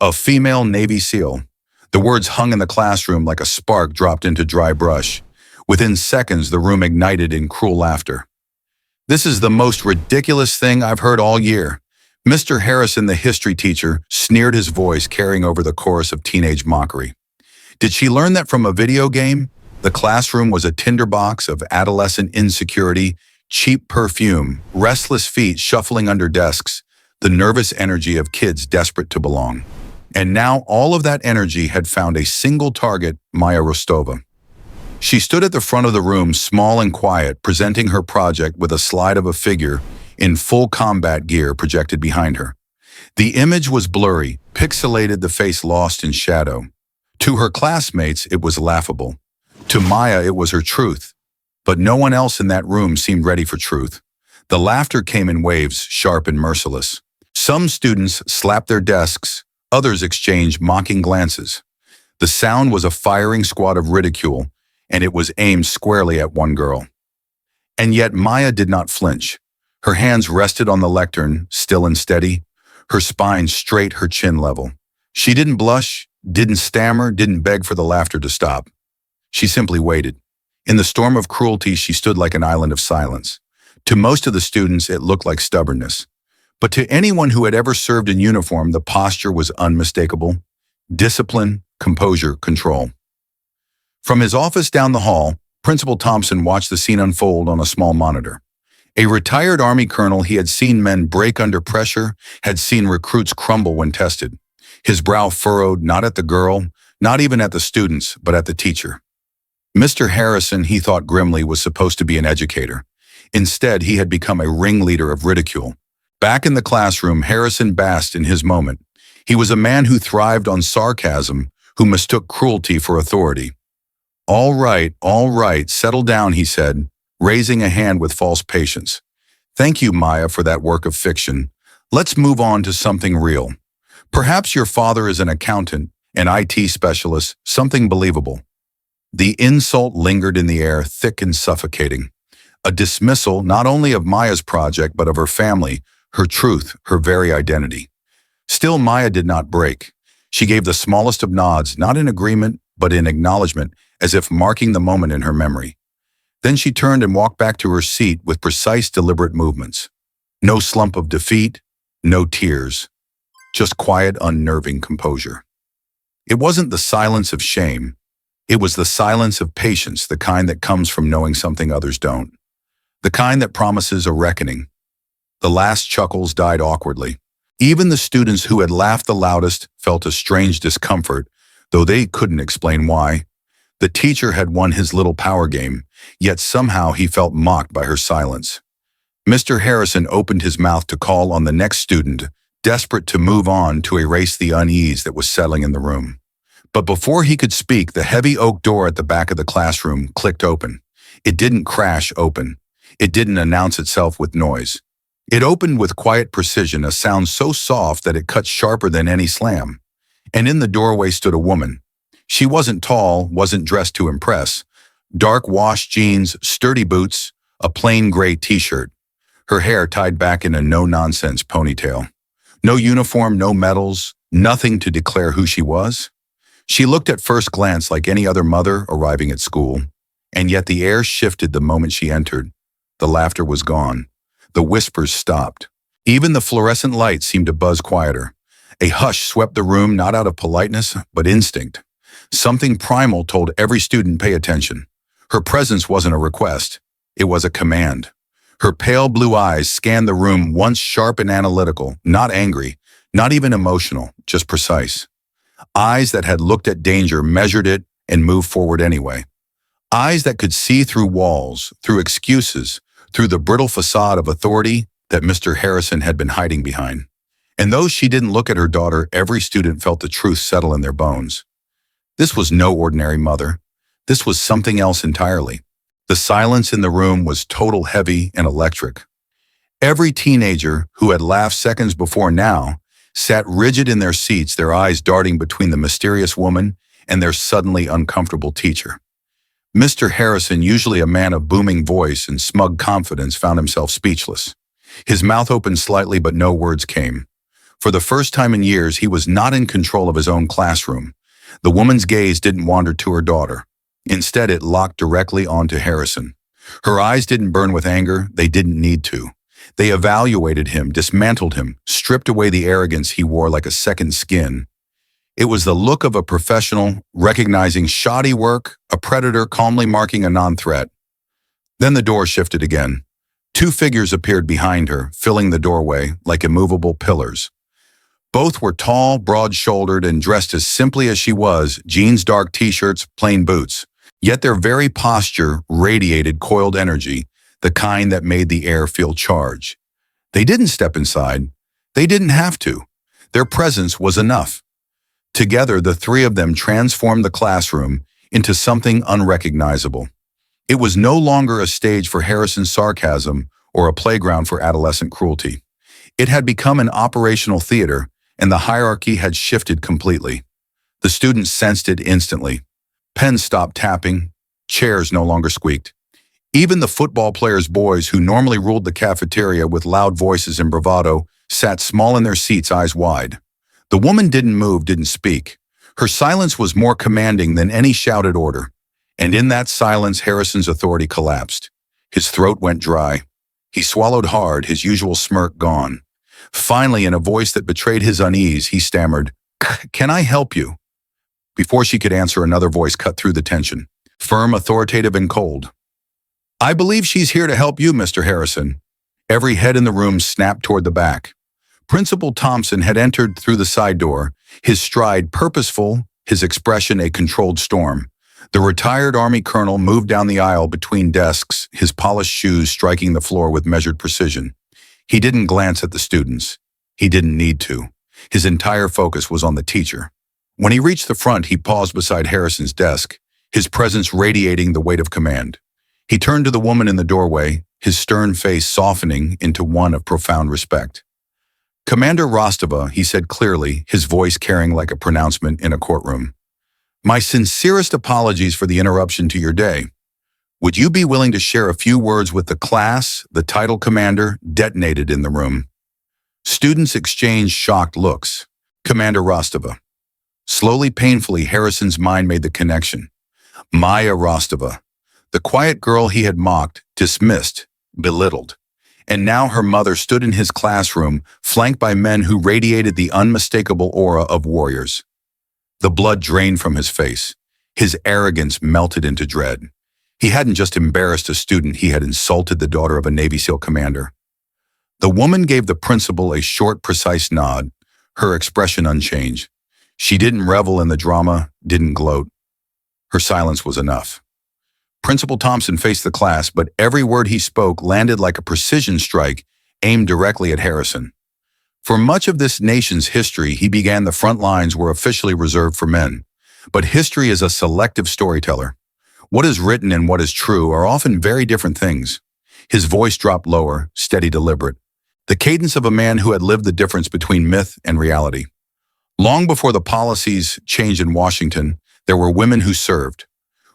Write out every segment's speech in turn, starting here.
A female Navy SEAL. The words hung in the classroom like a spark dropped into dry brush. Within seconds, the room ignited in cruel laughter. "This is the most ridiculous thing I've heard all year." Mr. Harrison, the history teacher, sneered, his voice carrying over the chorus of teenage mockery. Did she learn that from a video game? The classroom was a tinderbox of adolescent insecurity, cheap perfume, restless feet shuffling under desks, the nervous energy of kids desperate to belong. And now all of that energy had found a single target, Maya Rostova. She stood at the front of the room, small and quiet, presenting her project with a slide of a figure in full combat gear projected behind her. The image was blurry, pixelated, the face lost in shadow. To her classmates, it was laughable. To Maya, it was her truth. But no one else in that room seemed ready for truth. The laughter came in waves, sharp and merciless. Some students slapped their desks, others exchanged mocking glances. The sound was a firing squad of ridicule, and it was aimed squarely at one girl. And yet Maya did not flinch. Her hands rested on the lectern, still and steady, her spine straight, her chin level. She didn't blush, didn't stammer, didn't beg for the laughter to stop. She simply waited. In the storm of cruelty, she stood like an island of silence. To most of the students, it looked like stubbornness. But to anyone who had ever served in uniform, the posture was unmistakable. Discipline, composure, control. From his office down the hall, Principal Thompson watched the scene unfold on a small monitor. A retired Army colonel, he had seen men break under pressure, had seen recruits crumble when tested. His brow furrowed, not at the girl, not even at the students, but at the teacher. Mr. Harrison, he thought grimly, was supposed to be an educator. Instead, he had become a ringleader of ridicule. Back in the classroom, Harrison basked in his moment. He was a man who thrived on sarcasm, who mistook cruelty for authority. All right, settle down," he said, raising a hand with false patience. "Thank you, Maya, for that work of fiction. Let's move on to something real. Perhaps your father is an accountant, an IT specialist, something believable." The insult lingered in the air, thick and suffocating. A dismissal not only of Maya's project, but of her family, her truth, her very identity. Still, Maya did not break. She gave the smallest of nods, not in agreement, but in acknowledgement, as if marking the moment in her memory. Then she turned and walked back to her seat with precise, deliberate movements. No slump of defeat, no tears, just quiet, unnerving composure. It wasn't the silence of shame. It was the silence of patience, the kind that comes from knowing something others don't. The kind that promises a reckoning. The last chuckles died awkwardly. Even the students who had laughed the loudest felt a strange discomfort, though they couldn't explain why. The teacher had won his little power game, yet somehow he felt mocked by her silence. Mr. Harrison opened his mouth to call on the next student, desperate to move on, to erase the unease that was settling in the room. But before he could speak, the heavy oak door at the back of the classroom clicked open. It didn't crash open. It didn't announce itself with noise. It opened with quiet precision, a sound so soft that it cut sharper than any slam. And in the doorway stood a woman. She wasn't tall, wasn't dressed to impress. Dark wash jeans, sturdy boots, a plain gray t-shirt. Her hair tied back in a no-nonsense ponytail. No uniform, no medals, nothing to declare who she was. She looked at first glance like any other mother arriving at school, and yet the air shifted the moment she entered. The laughter was gone. The whispers stopped. Even the fluorescent lights seemed to buzz quieter. A hush swept the room, not out of politeness, but instinct. Something primal told every student, pay attention. Her presence wasn't a request. It was a command. Her pale blue eyes scanned the room, once sharp and analytical, not angry, not even emotional, just precise. Eyes that had looked at danger, measured it, and moved forward anyway. Eyes that could see through walls, through excuses, through the brittle facade of authority that Mr. Harrison had been hiding behind. And though she didn't look at her daughter, every student felt the truth settle in their bones. This was no ordinary mother. This was something else entirely. The silence in the room was total, heavy, and electric. Every teenager who had laughed seconds before now sat rigid in their seats, their eyes darting between the mysterious woman and their suddenly uncomfortable teacher. Mr. Harrison, usually a man of booming voice and smug confidence, found himself speechless. His mouth opened slightly, but no words came. For the first time in years, he was not in control of his own classroom. The woman's gaze didn't wander to her daughter. Instead, it locked directly onto Harrison. Her eyes didn't burn with anger, they didn't need to. They evaluated him, dismantled him, stripped away the arrogance he wore like a second skin. It was the look of a professional, recognizing shoddy work, a predator calmly marking a non-threat. Then the door shifted again. Two figures appeared behind her, filling the doorway like immovable pillars. Both were tall, broad-shouldered, and dressed as simply as she was, jeans, dark t-shirts, plain boots. Yet their very posture radiated coiled energy, the kind that made the air feel charged. They didn't step inside. They didn't have to. Their presence was enough. Together, the three of them transformed the classroom into something unrecognizable. It was no longer a stage for Harrison's sarcasm or a playground for adolescent cruelty. It had become an operational theater, and the hierarchy had shifted completely. The students sensed it instantly. Pens stopped tapping, chairs no longer squeaked. Even the football players' boys who normally ruled the cafeteria with loud voices and bravado sat small in their seats, eyes wide. The woman didn't move, didn't speak. Her silence was more commanding than any shouted order. And in that silence, Harrison's authority collapsed. His throat went dry. He swallowed hard, his usual smirk gone. Finally, in a voice that betrayed his unease, he stammered, "Can I help you?" Before she could answer, another voice cut through the tension, firm, authoritative, and cold. "I believe she's here to help you, Mr. Harrison." Every head in the room snapped toward the back. Principal Thompson had entered through the side door, his stride purposeful, his expression a controlled storm. The retired Army colonel moved down the aisle between desks, his polished shoes striking the floor with measured precision. He didn't glance at the students. He didn't need to. His entire focus was on the teacher. When he reached the front, he paused beside Harrison's desk, his presence radiating the weight of command. He turned to the woman in the doorway, his stern face softening into one of profound respect. "Commander Rostova," he said clearly, his voice carrying like a pronouncement in a courtroom. "My sincerest apologies for the interruption to your day. Would you be willing to share a few words with the class?" The title commander detonated in the room. Students exchanged shocked looks. "Commander Rostova." Slowly, painfully, Harrison's mind made the connection. Maya Rostova, the quiet girl he had mocked, dismissed, belittled. And now her mother stood in his classroom, flanked by men who radiated the unmistakable aura of warriors. The blood drained from his face. His arrogance melted into dread. He hadn't just embarrassed a student, he had insulted the daughter of a Navy SEAL commander. The woman gave the principal a short, precise nod, her expression unchanged. She didn't revel in the drama, didn't gloat. Her silence was enough. Principal Thompson faced the class, but every word he spoke landed like a precision strike aimed directly at Harrison. For much of this nation's history, he began the front lines were officially reserved for men. But history is a selective storyteller. What is written and what is true are often very different things. His voice dropped lower, steady, deliberate. The cadence of a man who had lived the difference between myth and reality. Long before the policies changed in Washington, there were women who served.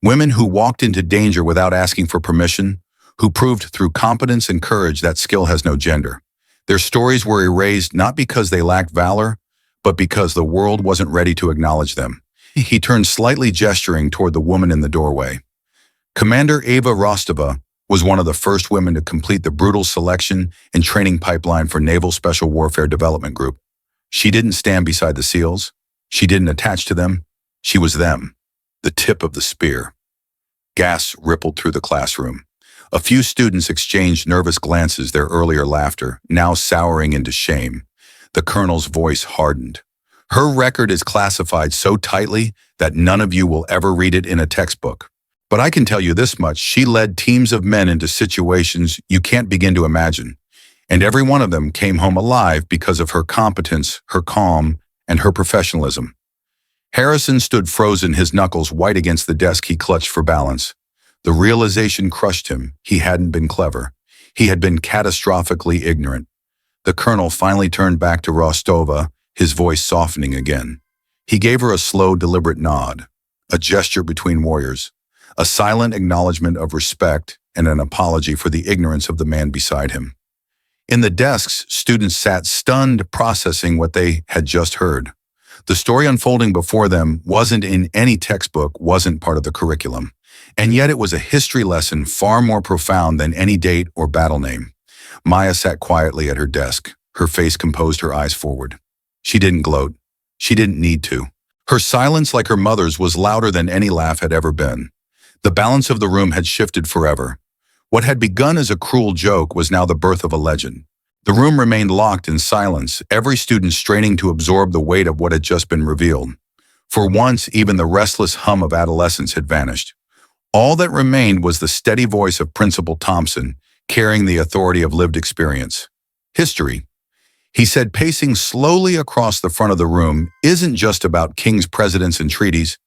Women who walked into danger without asking for permission, who proved through competence and courage that skill has no gender. Their stories were erased not because they lacked valor, but because the world wasn't ready to acknowledge them. He turned slightly, gesturing toward the woman in the doorway. Commander Eva Rostova was one of the first women to complete the brutal selection and training pipeline for Naval Special Warfare Development Group. She didn't stand beside the SEALs. She didn't attach to them. She was them, the tip of the spear. Gas rippled through the classroom. A few students exchanged nervous glances, their earlier laughter now souring into shame. The colonel's voice hardened. "Her record is classified so tightly that none of you will ever read it in a textbook. But I can tell you this much, she led teams of men into situations you can't begin to imagine. And every one of them came home alive because of her competence, her calm, and her professionalism." Harrison stood frozen, his knuckles white against the desk he clutched for balance. The realization crushed him. He hadn't been clever. He had been catastrophically ignorant. The colonel finally turned back to Rostova, his voice softening again. He gave her a slow, deliberate nod, a gesture between warriors, a silent acknowledgement of respect and an apology for the ignorance of the man beside him. In the desks, students sat stunned, processing what they had just heard. The story unfolding before them wasn't in any textbook, wasn't part of the curriculum. And yet it was a history lesson far more profound than any date or battle name. Maya sat quietly at her desk, her face composed, her eyes forward. She didn't gloat. She didn't need to. Her silence, like her mother's, was louder than any laugh had ever been. The balance of the room had shifted forever. What had begun as a cruel joke was now the birth of a legend. The room remained locked in silence, every student straining to absorb the weight of what had just been revealed. For once, even the restless hum of adolescence had vanished. All that remained was the steady voice of Principal Thompson, carrying the authority of lived experience. History, he said, pacing slowly across the front of the room, isn't just about kings, presidents, and treaties.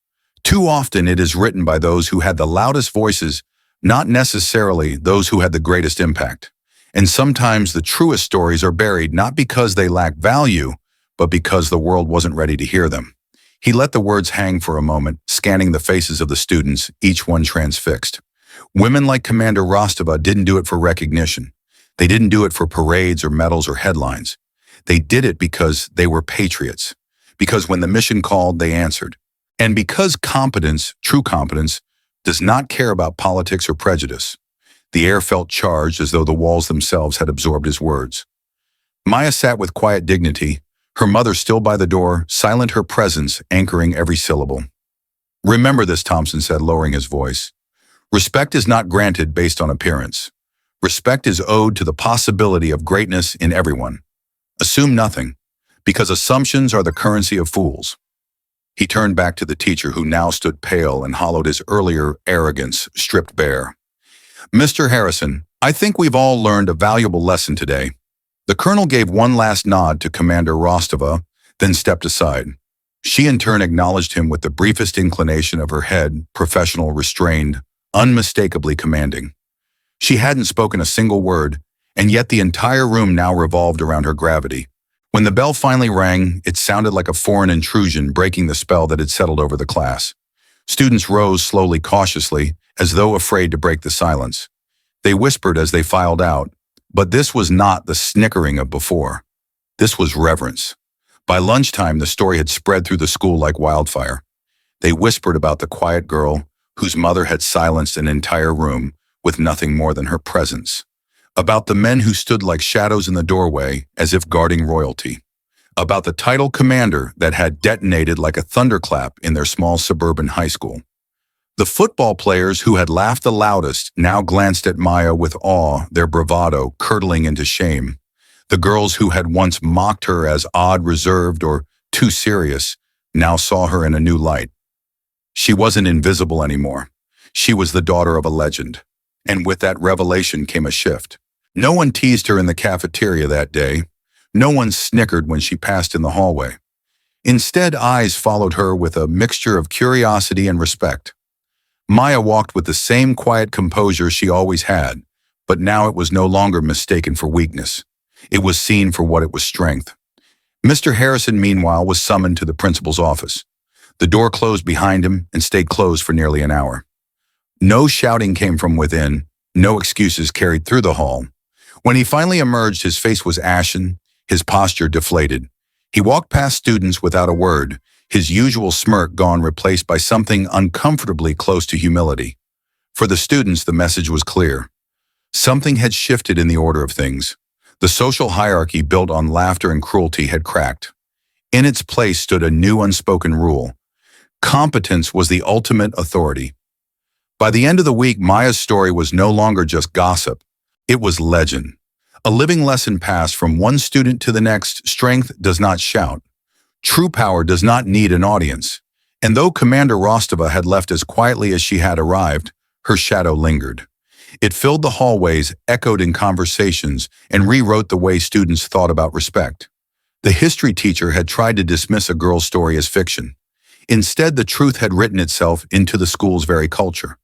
Too often it is written by those who had the loudest voices, not necessarily those who had the greatest impact. And sometimes the truest stories are buried not because they lack value, but because the world wasn't ready to hear them. He let the words hang for a moment, scanning the faces of the students, each one transfixed. Women like Commander Rostova didn't do it for recognition. They didn't do it for parades or medals or headlines. They did it because they were patriots. Because when the mission called, they answered. And because competence, true competence, does not care about politics or prejudice. The air felt charged, as though the walls themselves had absorbed his words. Maya sat with quiet dignity, her mother still by the door, silent, her presence anchoring every syllable. "Remember this," Thompson said, lowering his voice. "Respect is not granted based on appearance. Respect is owed to the possibility of greatness in everyone. Assume nothing, because assumptions are the currency of fools." He turned back to the teacher, who now stood pale and hollowed, his earlier arrogance stripped bare. "Mr. Harrison, I think we've all learned a valuable lesson today." The colonel gave one last nod to Commander Rostova, then stepped aside. She in turn acknowledged him with the briefest inclination of her head, professional, restrained, unmistakably commanding. She hadn't spoken a single word, and yet the entire room now revolved around her gravity. When the bell finally rang, it sounded like a foreign intrusion, breaking the spell that had settled over the class. Students rose slowly, cautiously, as though afraid to break the silence. They whispered as they filed out, but this was not the snickering of before. This was reverence. By lunchtime, the story had spread through the school like wildfire. They whispered about the quiet girl whose mother had silenced an entire room with nothing more than her presence. About the men who stood like shadows in the doorway as if guarding royalty. About the title commander that had detonated like a thunderclap in their small suburban high school. The football players who had laughed the loudest now glanced at Maya with awe, their bravado curdling into shame. The girls who had once mocked her as odd, reserved, or too serious now saw her in a new light. She wasn't invisible anymore. She was the daughter of a legend. And with that revelation came a shift. No one teased her in the cafeteria that day. No one snickered when she passed in the hallway. Instead, eyes followed her with a mixture of curiosity and respect. Maya walked with the same quiet composure she always had, but now it was no longer mistaken for weakness. It was seen for what it was: strength. Mr. Harrison, meanwhile, was summoned to the principal's office. The door closed behind him and stayed closed for nearly an hour. No shouting came from within, no excuses carried through the hall. When he finally emerged, his face was ashen, his posture deflated. He walked past students without a word, his usual smirk gone, replaced by something uncomfortably close to humility. For the students, the message was clear. Something had shifted in the order of things. The social hierarchy built on laughter and cruelty had cracked. In its place stood a new unspoken rule. Competence was the ultimate authority. By the end of the week, Maya's story was no longer just gossip. It was legend. A living lesson passed from one student to the next. Strength does not shout. True power does not need an audience. And though Commander Rostova had left as quietly as she had arrived, her shadow lingered. It filled the hallways, echoed in conversations, and rewrote the way students thought about respect. The history teacher had tried to dismiss a girl's story as fiction. Instead, the truth had written itself into the school's very culture.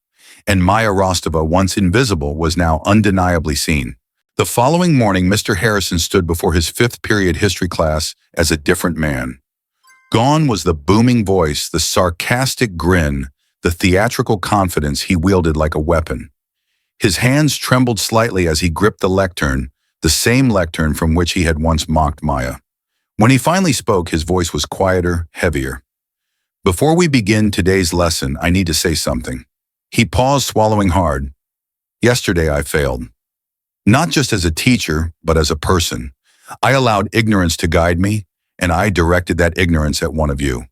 And Maya Rostova, once invisible, was now undeniably seen. The following morning, Mr. Harrison stood before his fifth period history class as a different man. Gone was the booming voice, the sarcastic grin, the theatrical confidence he wielded like a weapon. His hands trembled slightly as he gripped the lectern, the same lectern from which he had once mocked Maya. When he finally spoke, his voice was quieter, heavier. "Before we begin today's lesson, I need to say something." He paused, swallowing hard. "Yesterday I failed. Not just as a teacher, but as a person. I allowed ignorance to guide me, and I directed that ignorance at one of you."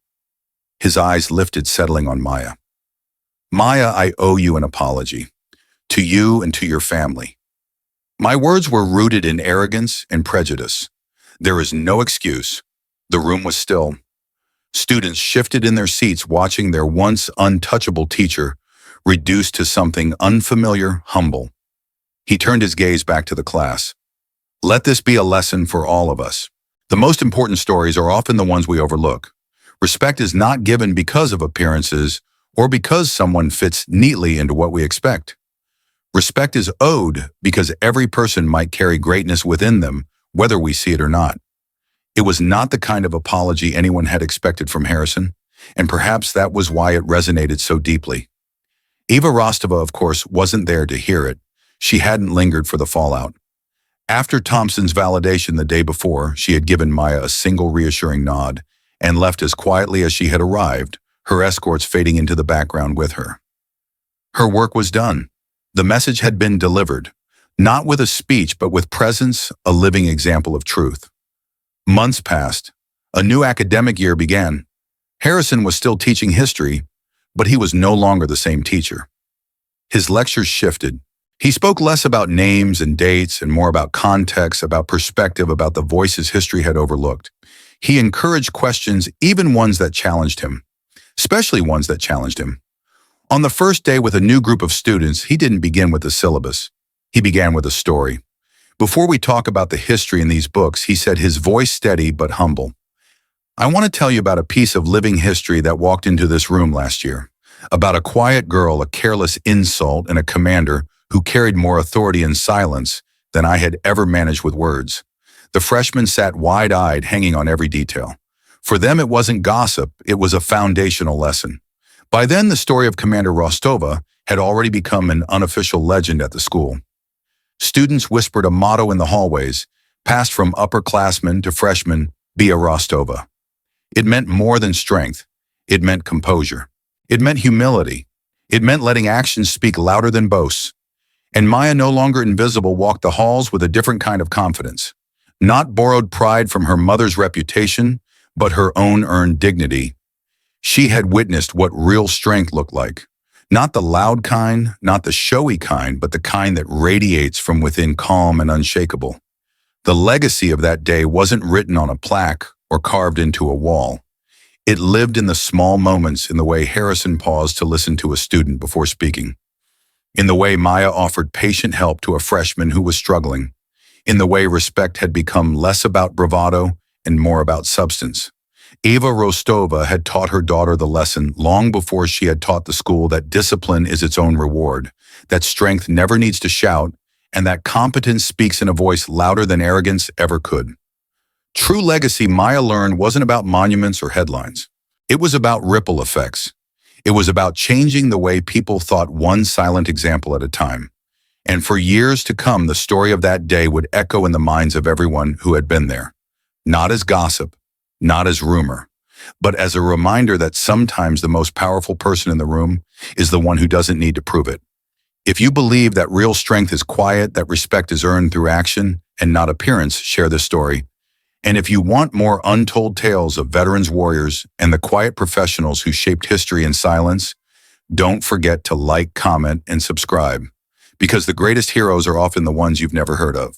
His eyes lifted, settling on Maya. "Maya, I owe you an apology. To you and to your family. My words were rooted in arrogance and prejudice. There is no excuse." The room was still. Students shifted in their seats, watching their once untouchable teacher reduced to something unfamiliar, humble. He turned his gaze back to the class. "Let this be a lesson for all of us. The most important stories are often the ones we overlook. Respect is not given because of appearances or because someone fits neatly into what we expect. Respect is owed because every person might carry greatness within them, whether we see it or not." It was not the kind of apology anyone had expected from Harrison, and perhaps that was why it resonated so deeply. Eva Rostova, of course, wasn't there to hear it. She hadn't lingered for the fallout. After Thompson's validation the day before, she had given Maya a single reassuring nod and left as quietly as she had arrived, her escorts fading into the background with her. Her work was done. The message had been delivered, not with a speech, but with presence, a living example of truth. Months passed. A new academic year began. Harrison was still teaching history, but he was no longer the same teacher. His lectures shifted. He spoke less about names and dates and more about context, about perspective, about the voices history had overlooked. He encouraged questions, even ones that challenged him, especially ones that challenged him. On the first day with a new group of students, he didn't begin with the syllabus. He began with a story. "Before we talk about the history in these books," he said, his voice steady but humble, "I want to tell you about a piece of living history that walked into this room last year. About a quiet girl, a careless insult, and a commander who carried more authority in silence than I had ever managed with words." The freshmen sat wide-eyed, hanging on every detail. For them, it wasn't gossip, it was a foundational lesson. By then, the story of Commander Rostova had already become an unofficial legend at the school. Students whispered a motto in the hallways, passed from upperclassmen to freshmen, "Be a Rostova." It meant more than strength. It meant composure. It meant humility. It meant letting actions speak louder than boasts. And Maya, no longer invisible, walked the halls with a different kind of confidence. Not borrowed pride from her mother's reputation, but her own earned dignity. She had witnessed what real strength looked like. Not the loud kind, not the showy kind, but the kind that radiates from within, calm and unshakable. The legacy of that day wasn't written on a plaque or carved into a wall. It lived in the small moments, in the way Harrison paused to listen to a student before speaking, in the way Maya offered patient help to a freshman who was struggling, in the way respect had become less about bravado and more about substance. Eva Rostova had taught her daughter the lesson long before she had taught the school that discipline is its own reward, that strength never needs to shout, and that competence speaks in a voice louder than arrogance ever could. True legacy, Maya learned, wasn't about monuments or headlines. It was about ripple effects. It was about changing the way people thought, one silent example at a time. And for years to come, the story of that day would echo in the minds of everyone who had been there. Not as gossip, not as rumor, but as a reminder that sometimes the most powerful person in the room is the one who doesn't need to prove it. If you believe that real strength is quiet, that respect is earned through action and not appearance, share this story. And if you want more untold tales of veterans, warriors, and the quiet professionals who shaped history in silence, don't forget to like, comment, and subscribe, because the greatest heroes are often the ones you've never heard of.